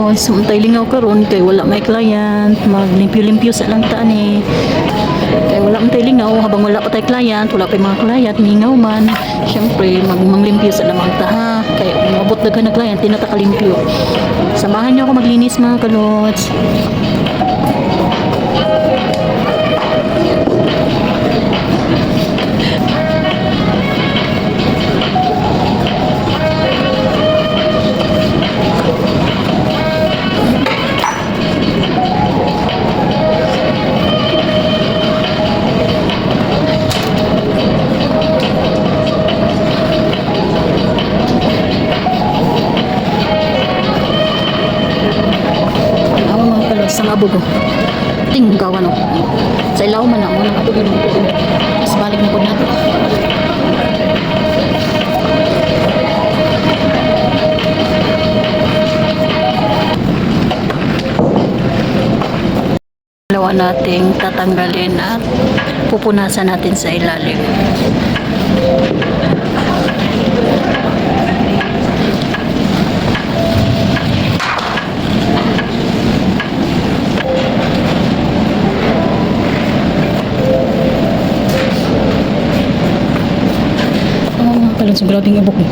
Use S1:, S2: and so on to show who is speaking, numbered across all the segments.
S1: kalod, samtay lingaw karon kay wala may client, maglimpyo-limpyo sa lang ta ni. Kay wala man tay lingaw habang wala pa tay client, wala pa mga client, mingaw man. Syempre manglimpyo sa lamang ta ha. Kay umabot daga na client, di na ta kalimpyo. Samahan niyo ako maglinis mga kalod. Sa abog ko ting gawan ako sa ilaw man ako nang abog yun mas balik na po nato dalawa nating tatanggalin at pupunasan natin sa ilalim. Sa grabing abok mo.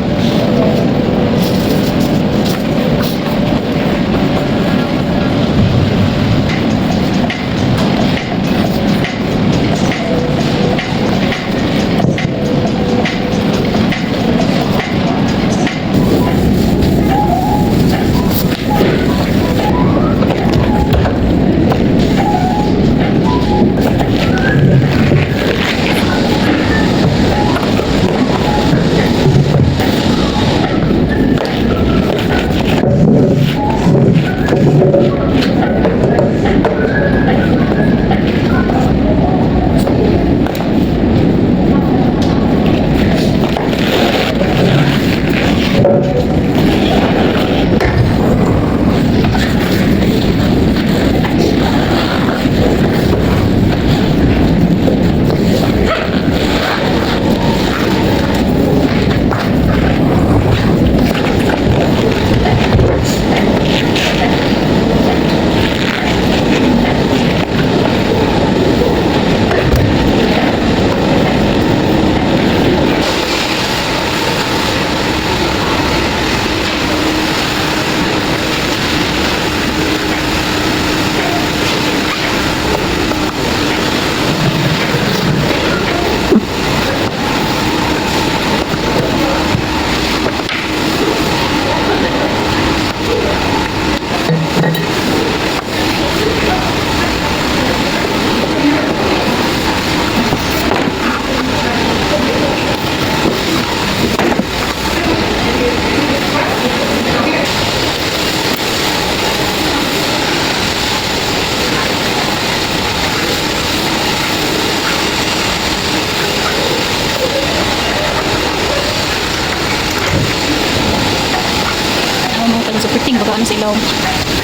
S1: Ting baga na sa ilaw.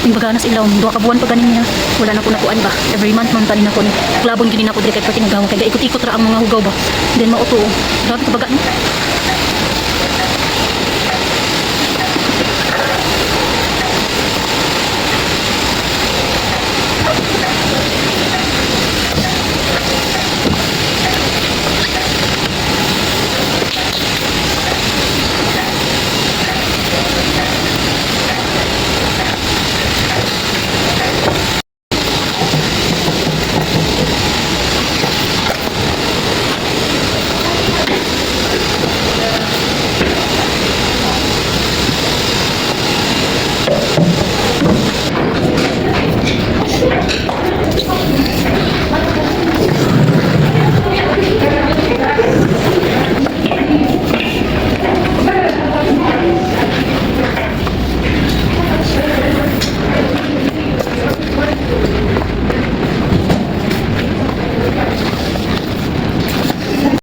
S1: Ting baga na sa ilaw. Dua ka buwan pa ganin niya. Wala na ko nakuan ba. Every month man tanin ako ni. Klabon ginin ako dire kay pati nagawa kay ikot-ikot ra ang mga hugaw ba. Then mauto. Dapat ka baga ni.